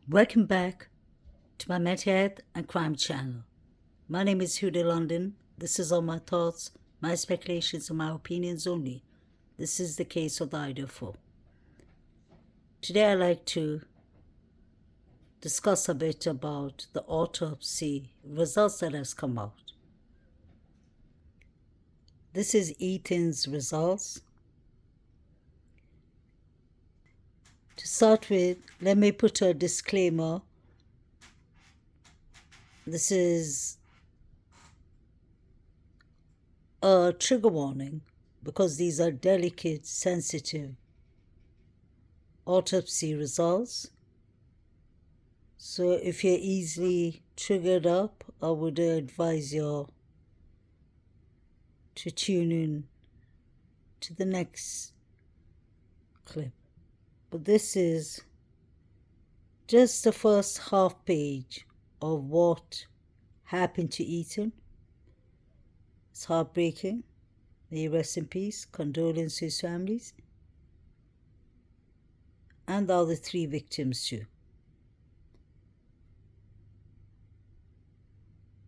Welcome back to my mental health and crime channel. My name is Huda London. This is all my thoughts, my speculations, and my opinions only. This is the case of the Idaho. Today I'd like to discuss a bit about the autopsy results that has come out. This is Ethan's results. To start with, let me put a disclaimer. This is a trigger warning because these are delicate, sensitive autopsy results. So if you're easily triggered up, I would advise you to tune in to the next clip. But this is just the first half page of what happened to Ethan. It's heartbreaking. May he rest in peace. Condolences to his families. And the other 3 victims too.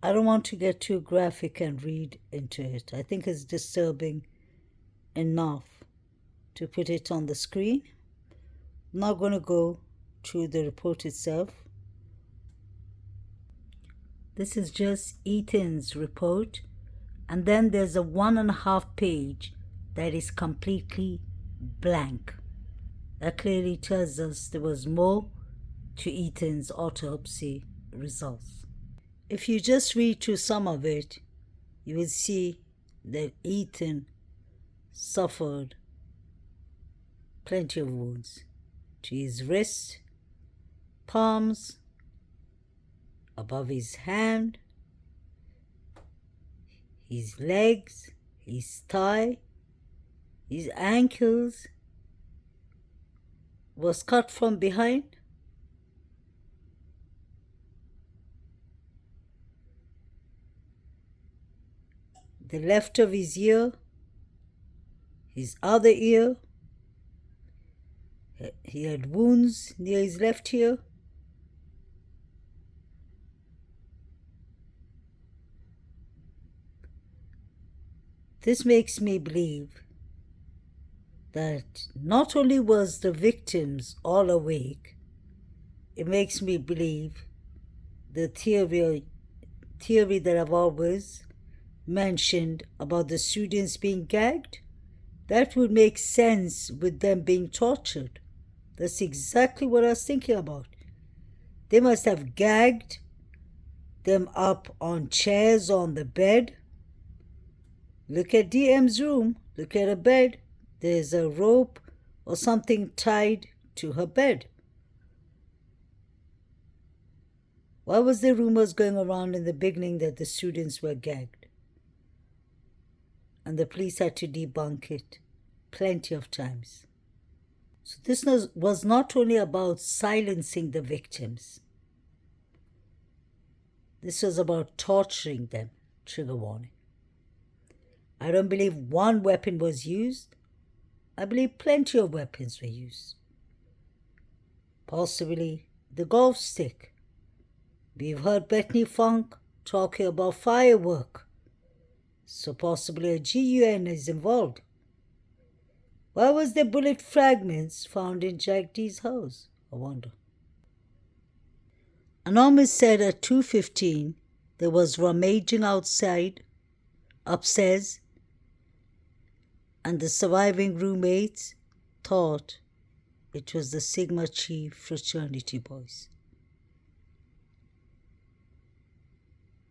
I don't want to get too graphic and read into it. I think it's disturbing enough to put it on the screen. I'm not going to go through the report itself. This is just Ethan's report, and then there's a 1.5 page that is completely blank. That clearly tells us there was more to Ethan's autopsy results. If you just read through some of it, you will see that Ethan suffered plenty of wounds to his wrist, palms, above his hand, his legs, his thigh, his ankles, was cut from behind. The left of his ear, his other ear, he had wounds near his left ear. This makes me believe that not only was the victims all awake, it makes me believe the theory that I've always mentioned about the students being gagged. That would make sense with them being tortured. That's exactly what I was thinking about. They must have gagged them up on chairs on the bed. Look at DM's room. Look at her bed. There's a rope or something tied to her bed. Why was there rumors going around in the beginning that the students were gagged? And the police had to debunk it plenty of times. So this was not only about silencing the victims. This was about torturing them. Trigger warning. I don't believe one weapon was used. I believe plenty of weapons were used. Possibly the golf stick. We've heard Bethany Funk talking about firework. So possibly a GUN is involved. Why was there bullet fragments found in Jack D's house? I wonder. Anonymous said at 2:15 there was rummaging upstairs, and the surviving roommates thought it was the Sigma Chi fraternity boys.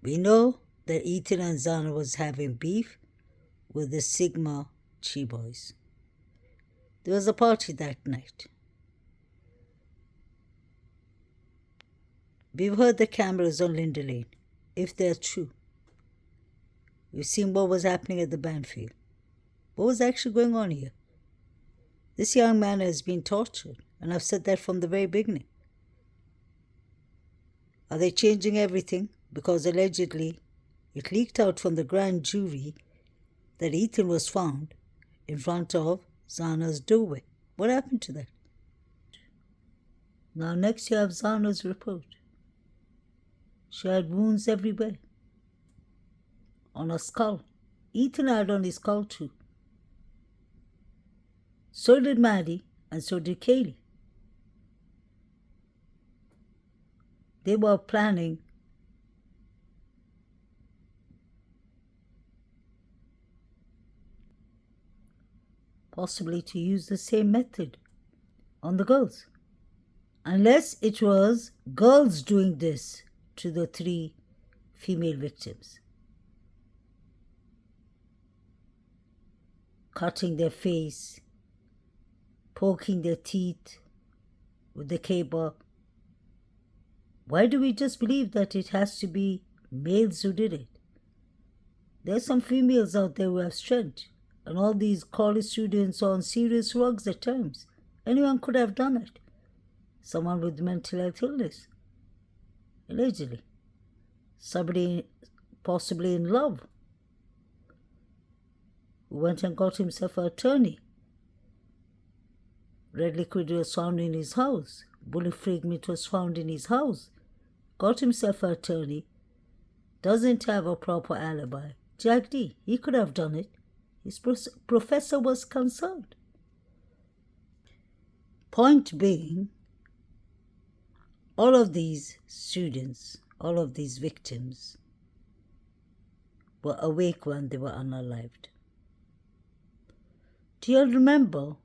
We know that Ethan and Zana was having beef with the Sigma Chi boys. There was a party that night. We've heard the cameras on Linder Lane, if they're true. We've seen what was happening at the band field. What was actually going on here? This young man has been tortured, and I've said that from the very beginning. Are they changing everything? Because allegedly it leaked out from the grand jury that Ethan was found in front of Zana's doorway. What happened to that? Now next you have Zana's report. She had wounds everywhere. On her skull. Ethan had on his skull too. So did Maddie, and so did Kaylee. They were planning possibly to use the same method on the girls. Unless it was girls doing this to the 3 female victims. Cutting their face, poking their teeth with the cable. Why do we just believe that it has to be males who did it? There's some females out there who have strength, and all these college students are on serious drugs at times. Anyone could have done it. Someone with mental health illness, allegedly. Somebody possibly in love, who went and got himself an attorney. Red liquid was found in his house. Bullet fragment was found in his house. Got himself an attorney. Doesn't have a proper alibi. Jack D, he could have done it. His professor was concerned. Point being, all of these students, all of these victims were awake when they were unalived. Do you remember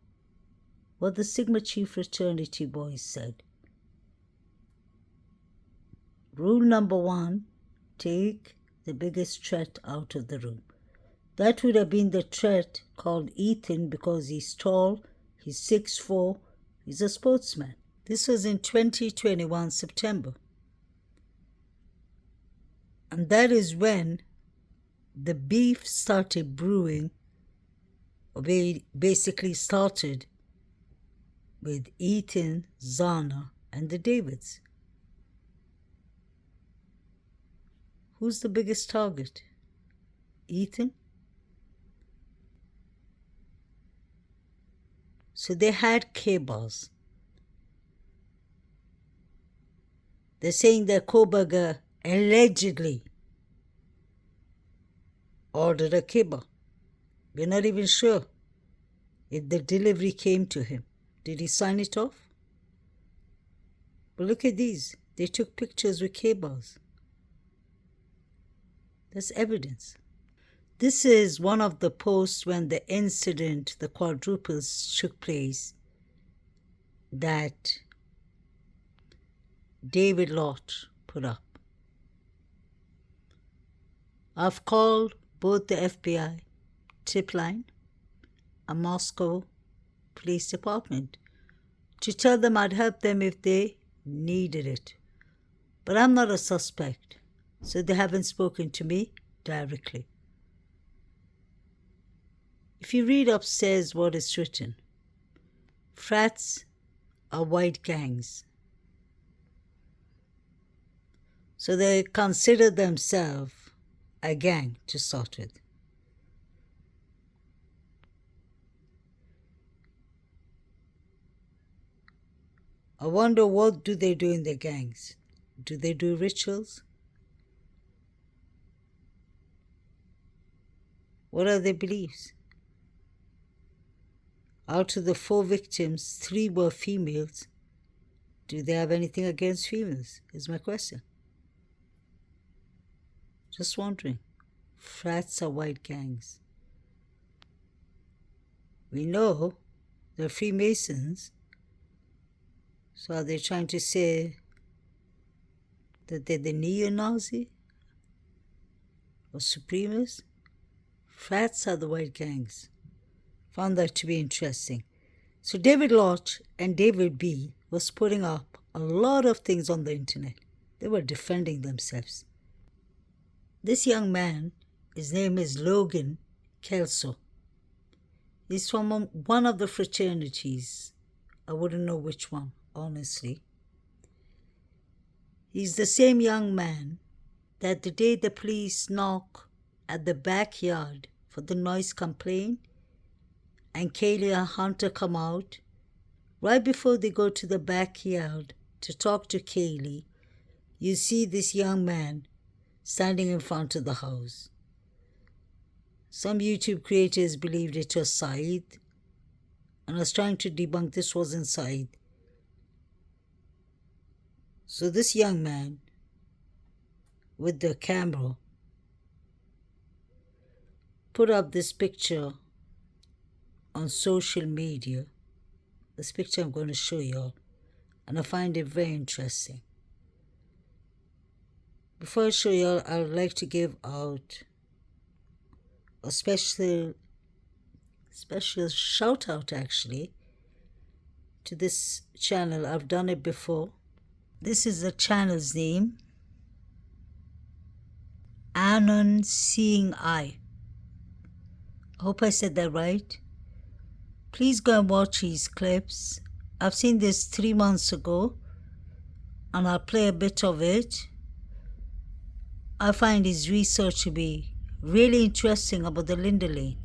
what the Sigma Chi fraternity boys said? Rule number 1, take the biggest threat out of the room. That would have been the threat called Ethan because he's tall, he's 6'4", he's a sportsman. This was in 2021 September. And that is when the beef started brewing, or basically started with Ethan, Zana, and the Davids. Who's the biggest target? Ethan? So they had K-bars. They're saying that Koberger allegedly ordered a K-bar. We're not even sure if the delivery came to him. Did he sign it off? But look at these. They took pictures with K-bars. That's evidence. This is one of the posts when the incident, the quadruples, took place that David Lott put up. I've called both the FBI tip line and Moscow Police Department to tell them I'd help them if they needed it. But I'm not a suspect, so they haven't spoken to me directly. If you read upstairs what is written, frats are white gangs. So they consider themselves a gang to start with. I wonder, what do they do in the gangs? Do they do rituals? What are their beliefs? Out of the 4 victims, 3 were females. Do they have anything against females? Is my question. Just wondering. Frats are white gangs. We know they're Freemasons. So are they trying to say that they're the neo-Nazi or supremists? Frats are the white gangs. Found that to be interesting. So David Lott and David B. was putting up a lot of things on the internet. They were defending themselves. This young man, his name is Logan Kelso. He's from one of the fraternities. I wouldn't know which one, honestly. He's the same young man that the day the police knock at the backyard for the noise complaint and Kaylee and Hunter come out Right before they go to the backyard to talk to Kaylee, you see this young man standing in front of the house. Some YouTube creators believed it was Said, and I was trying to debunk this wasn't Said. So this young man with the camera put up this picture on social media. This picture I'm going to show y'all, and I find it very interesting. Before I show y'all, I would like to give out a special shout out actually to this channel. I've done it before. This is the channel's name, Anon Seeing Eye. I hope I said that right. Please go and watch his clips. I've seen this 3 months ago, and I'll play a bit of it. I find his research to be really interesting about the Linder Lane.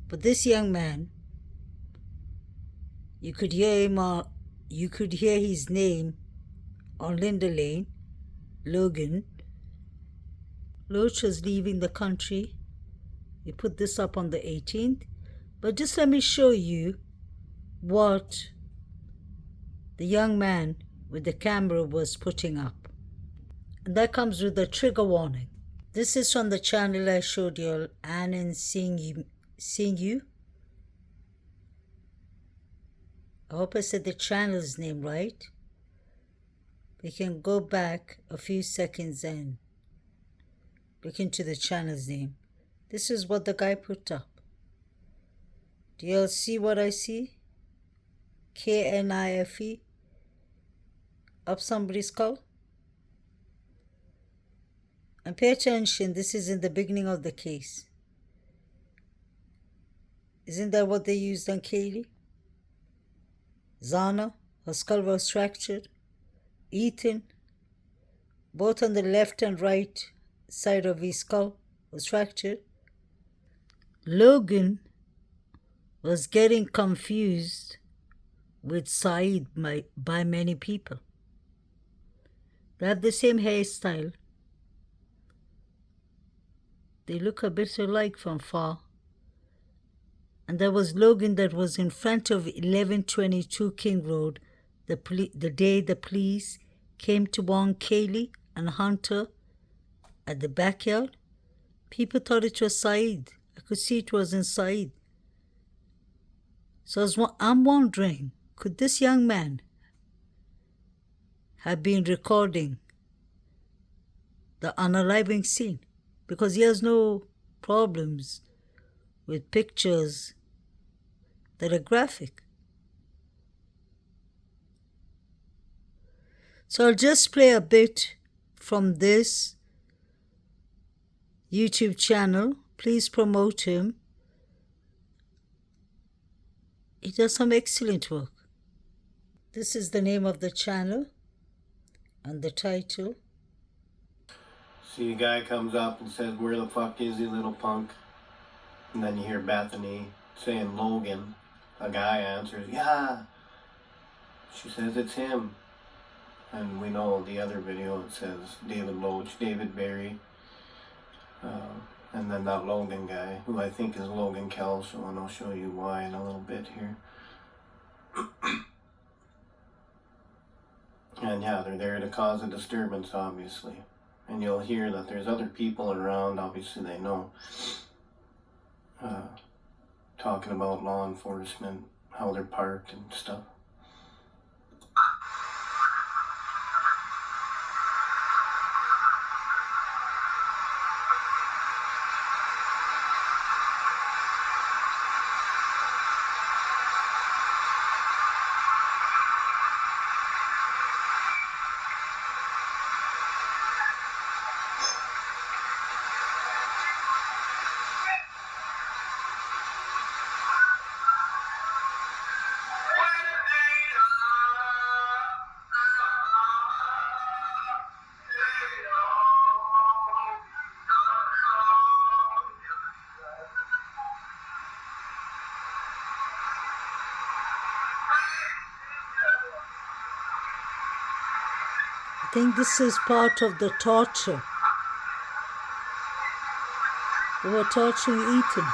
But this young man, you could hear his name on Linder Lane, Logan. Loach was leaving the country. We put this up on the 18th. But just let me show you what the young man with the camera was putting up. And that comes with a trigger warning. This is from the channel I showed you, Anon Seeing You. I hope I said the channel's name right. We can go back a few seconds and look into the channel's name. This is what the guy put up. Do y'all see what I see? KNIFE up somebody's skull. And pay attention, this is in the beginning of the case. Isn't that what they used on Kaylee? Zana, her skull was fractured. Ethan, both on the left and right side of his skull was fractured. Logan was getting confused with Said by many people. They have the same hairstyle. They look a bit alike from far. And there was Logan that was in front of 1122 King Road the day the police came to warn Kaylee and Hunter at the backyard. People thought it was Said. I could see it wasn't Said. So I'm wondering, could this young man have been recording the unaliving scene? Because he has no problems with pictures that are graphic. So I'll just play a bit from this YouTube channel. Please promote him. He does some excellent work. This is the name of the channel and the title. See, a guy comes up and says, "Where the fuck is he, little punk?" And then you hear Bethany saying, "Logan." A guy answers, "Yeah." She says, "It's him." And we know the other video, it says David Loach, David Berry. And then that Logan guy, who I think is Logan Kelso, and I'll show you why in a little bit here. And yeah, they're there to cause a disturbance, obviously. And you'll hear that there's other people around, obviously they know, talking about law enforcement, how they're parked and stuff. I think this is part of the torture. They were torturing Ethan.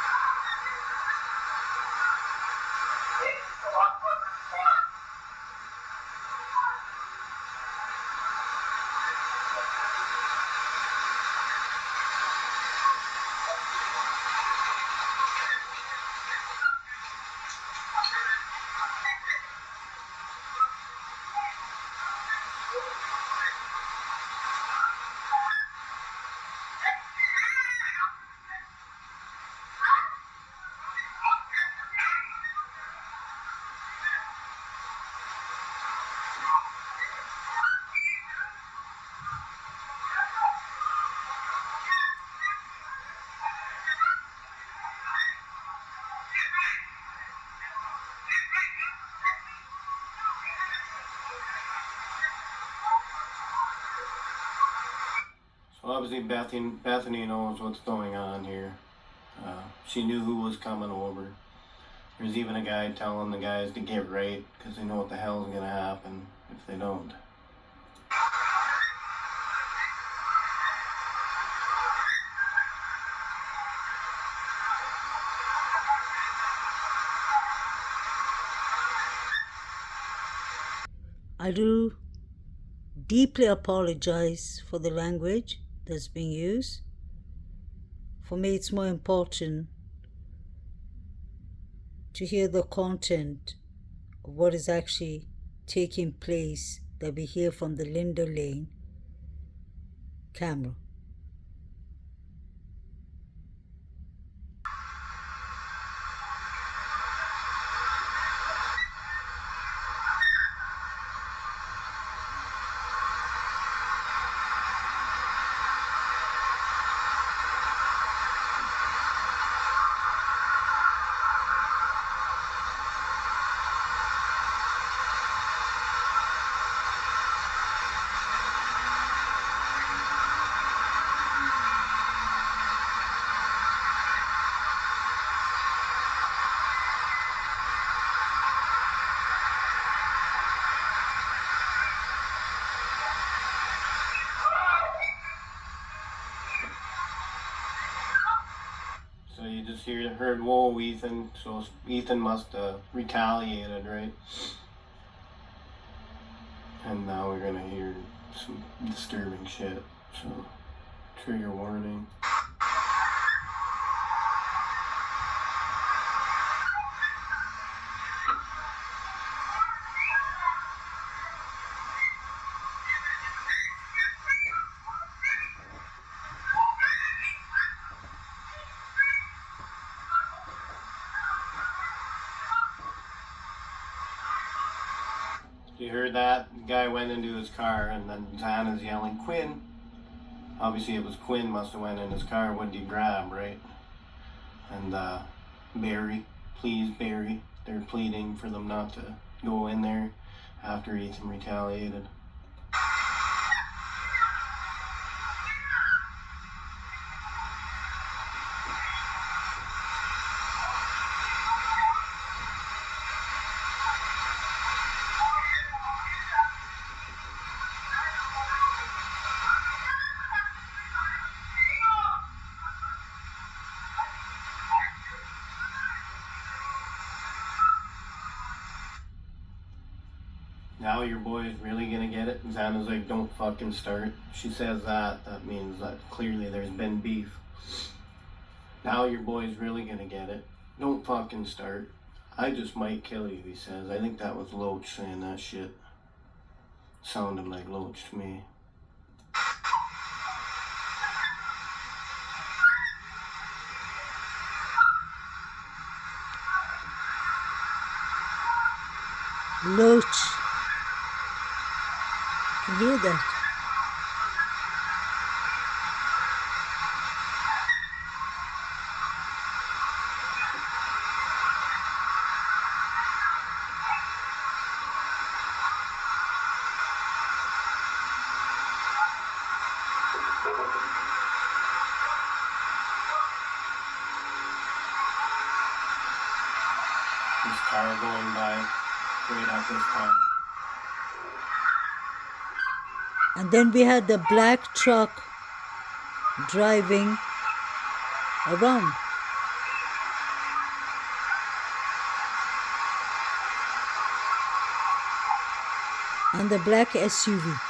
So obviously Bethany knows what's going on here. She knew who was coming over. There's even a guy telling the guys to get right because they know what the hell's gonna happen if they don't. I do deeply apologize for the language that's being used. For me, it's more important to hear the content of what is actually taking place that we hear from the Linder Lane camera. So you just heard, whoa, Ethan. So Ethan must have retaliated, right? And now we're gonna hear some disturbing shit. So, trigger warning. You heard that? The guy went into his car and then Xana's yelling, Quinn. Obviously it was Quinn must have went in his car. What did you grab, right? And Barry, please Barry. They're pleading for them not to go in there after Ethan retaliated. Now your boy's really gonna get it? Xana's like, don't fucking start. She says that means that clearly there's been beef. Now your boy's really gonna get it. Don't fucking start. I just might kill you, he says. I think that was Loach saying that shit. Sounded like Loach to me. Loach. You can hear that. This car going by right at this time. And then we had the black truck driving around. And the black SUV.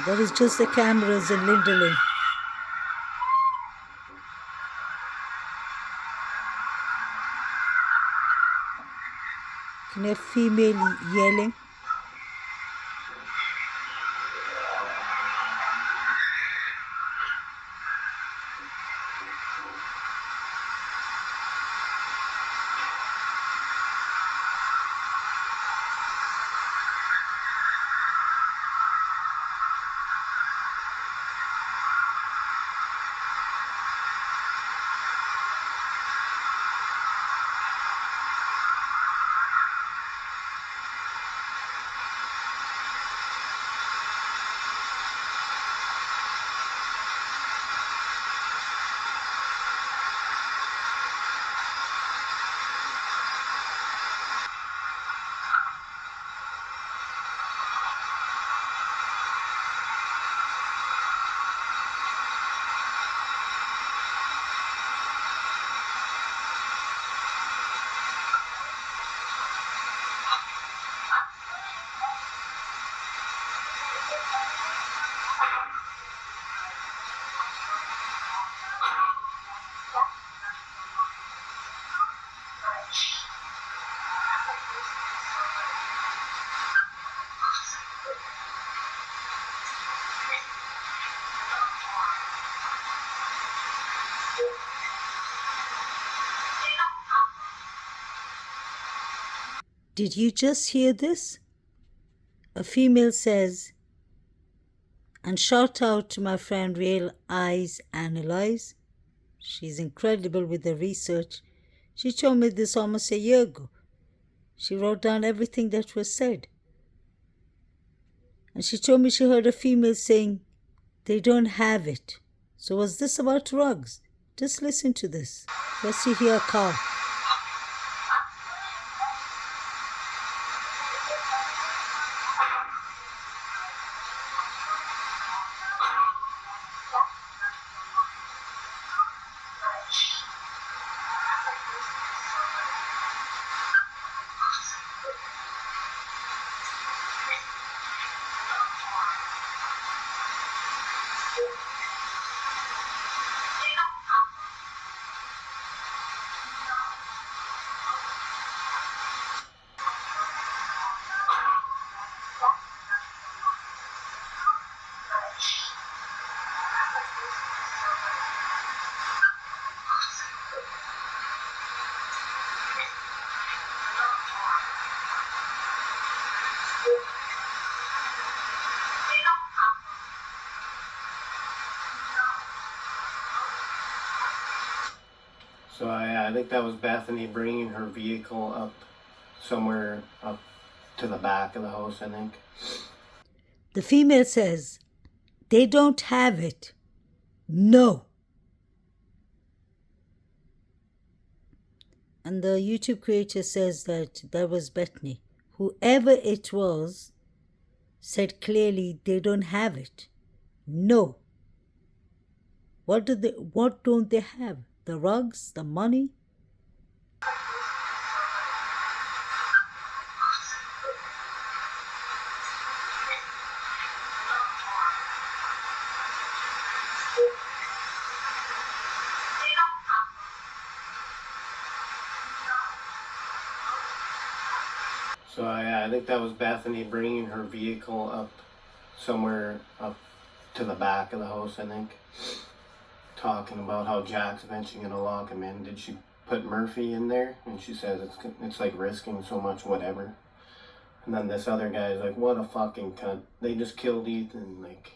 That is just the cameras in Linder Lane. Can you hear female yelling? Did you just hear this? A female says, and shout out to my friend Real Eyes Analyze. She's incredible with the research. She told me this almost a year ago. She wrote down everything that was said. And she told me she heard a female saying, they don't have it. So was this about drugs? Just listen to this. First you hear a car. So I think that was Bethany bringing her vehicle up somewhere up to the back of the house, I think. The female says, they don't have it. No. And the YouTube creator says that was Bethany. Whoever it was said clearly they don't have it. No. What don't they have? The rugs, the money? So I think that was Bethany bringing her vehicle up somewhere up to the back of the house, I think. Talking about how Jack's eventually going to lock him in. Did she put Murphy in there, and she says it's like risking so much whatever. And then this other guy's like, what a fucking cunt. They just killed Ethan, like.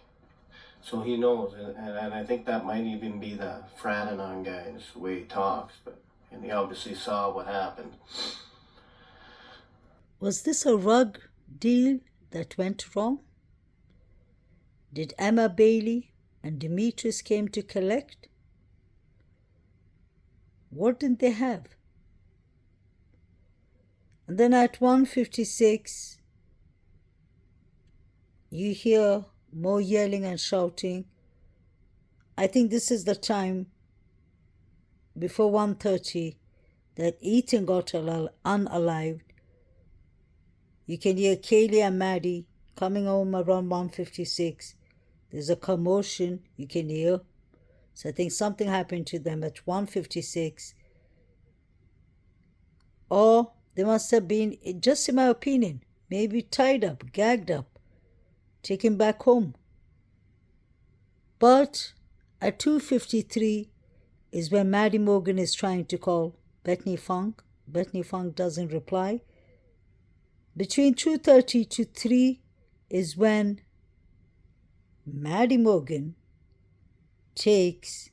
So he knows, and I think that might even be the Fratanon guy, just the way he talks, and he obviously saw what happened. Was this a rug deal that went wrong? Did Emma Bailey and Demetrius came to collect? What didn't they have? And then at 1:56, you hear more yelling and shouting. I think this is the time before 1:30 that Ethan got unalived. You can hear Kaylee and Maddie coming home around 1:56. There's a commotion you can hear. So I think something happened to them at 1:56. Or they must have been, just in my opinion, maybe tied up, gagged up, taken back home. But at 2:53 is when Maddie Morgan is trying to call Bethany Funk. Bethany Funk doesn't reply. Between 2:30 to 3 is when Maddie Morgan takes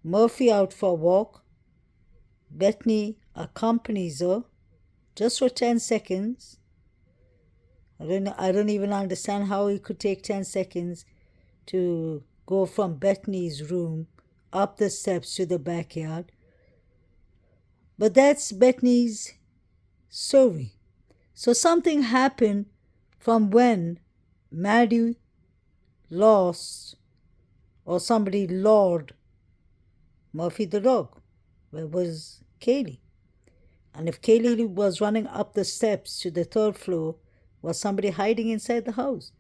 Murphy out for a walk. Bethany accompanies her just for 10 seconds. I don't even understand how it could take 10 seconds to go from Bethany's room up the steps to the backyard. But that's Bethany's story. So something happened from when Maddie lost, or somebody lured Murphy the dog. Where was Kaylee? And if Kaylee was running up the steps to the 3rd floor, was somebody hiding inside the house?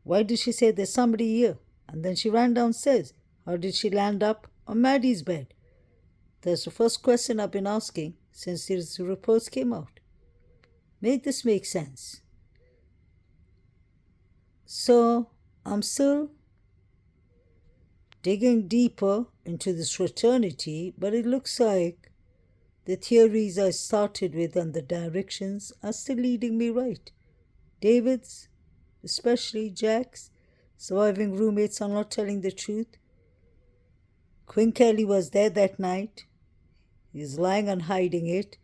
Why did she say there's somebody here? And then she ran downstairs. How did she land up on Maddie's bed? That's the first question I've been asking since these reports came out. Make this make sense. So I'm still digging deeper into this fraternity, but it looks like the theories I started with and the directions are still leading me right. David's, especially Jack's, surviving roommates are not telling the truth. Quinn Kelly was there that night. He's lying and hiding it.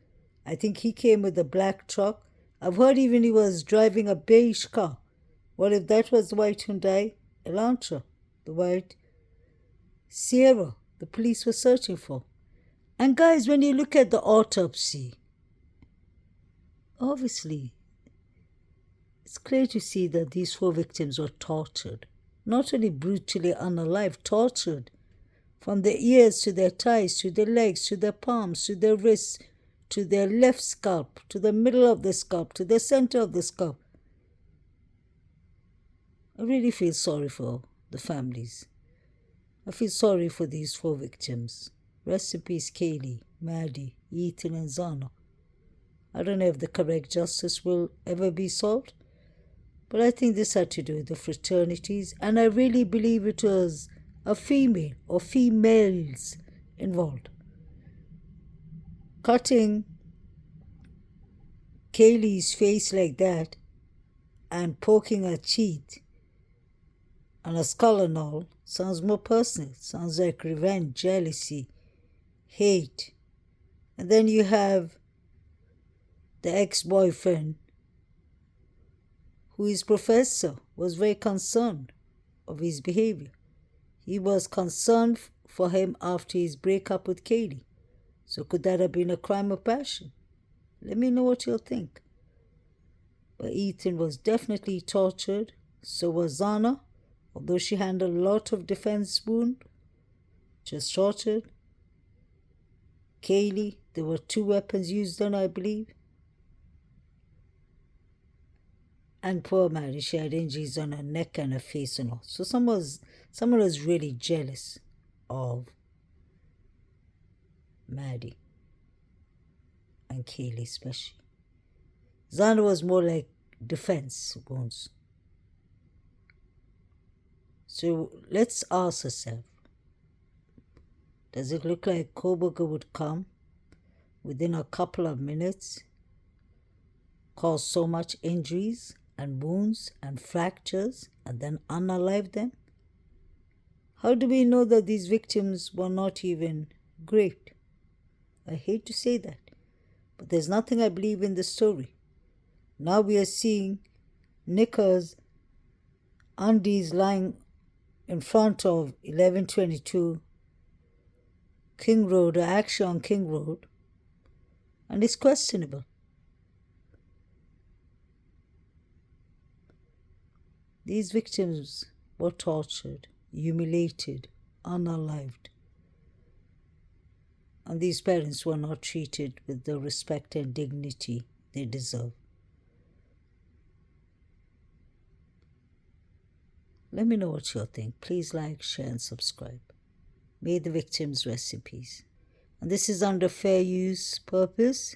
I think he came with a black truck. I've heard even he was driving a beige car. What if that was the white Hyundai Elantra, the white Sierra the police were searching for? And guys, when you look at the autopsy, obviously, it's clear to see that these 4 victims were tortured. Not only brutally unalived, tortured. From their ears to their thighs, to their legs, to their palms, to their wrists, to their left scalp, to the middle of the scalp, to the center of the scalp. I really feel sorry for the families. I feel sorry for these 4 victims. Rest in peace, Kaylee, Maddie, Ethan, and Zana. I don't know if the correct justice will ever be solved, but I think this had to do with the fraternities, and I really believe it was a female or females involved. Cutting Kaylee's face like that and poking her cheek and a skull and all sounds more personal. Sounds like revenge, jealousy, hate. And then you have the ex-boyfriend, who is professor, was very concerned of his behavior. He was concerned for him after his breakup with Kaylee. So could that have been a crime of passion? Let me know what you'll think. But Ethan was definitely tortured. So was Zana, although she handled a lot of defense wound, just tortured. Kaylee, there were 2 weapons used on her, I believe. And poor Maddie, she had injuries on her neck and her face and all. So someone was really jealous of Maddie and Kaylee especially. Zana was more like defense wounds. So let's ask ourselves, does it look like Koberger would come within a couple of minutes caused so much injuries and wounds and fractures and then unalive them? How do we know that these victims were not even raped? I hate to say that, but there's nothing I believe in the story. Now we are seeing knickers, undies lying in front of 1122 King Road, or actually on King Road, and it's questionable. These victims were tortured, humiliated, unalived, and these parents were not treated with the respect and dignity they deserve. Let me know what you think. Please like, share, and subscribe. May the victims rest in peace. And this is under fair use purpose.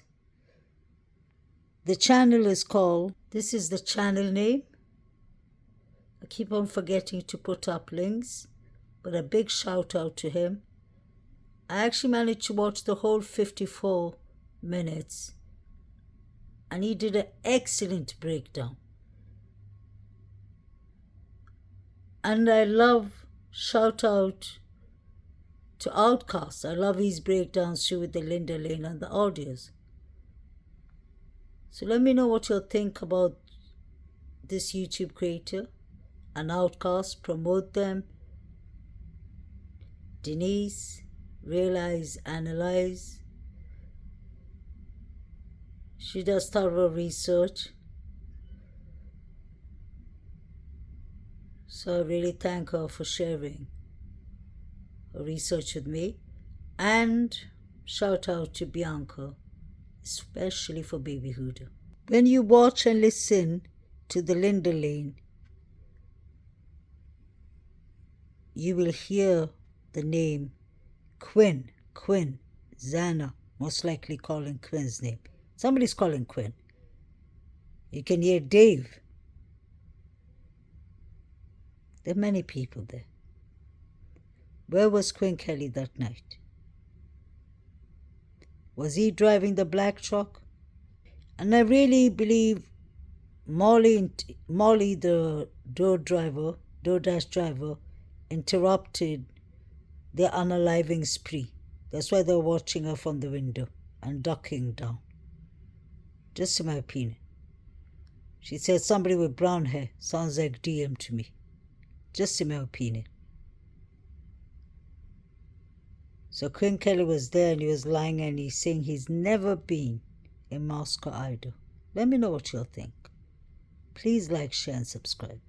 The channel is called, this is the channel name. I keep on forgetting to put up links, but a big shout out to him. I actually managed to watch the whole 54 minutes, and he did an excellent breakdown. And I love, shout out to Outcast. I love his breakdowns too, with the Linder Lane and the audios. So let me know what you'll think about this YouTube creator and Outcast. Promote them. Denise, realize, analyze. She does thorough research. So I really thank her for sharing her research with me. And shout out to Bianca, especially for babyhood. When you watch and listen to the Linder Lane, you will hear the name Quinn, Zana, most likely calling Quinn's name. Somebody's calling Quinn. You can hear Dave. There are many people there. Where was Quinn Kelly that night? Was he driving the black truck? And I really believe Molly, the DoorDash driver, interrupted their unaliving spree. That's why they're watching her from the window and ducking down. Just in my opinion. She said somebody with brown hair. Sounds like DM to me. Just in my opinion. So Quinn Kelly was there and he was lying and he's saying he's never been in Moscow, Idaho. Let me know what you'll think. Please like, share, and subscribe.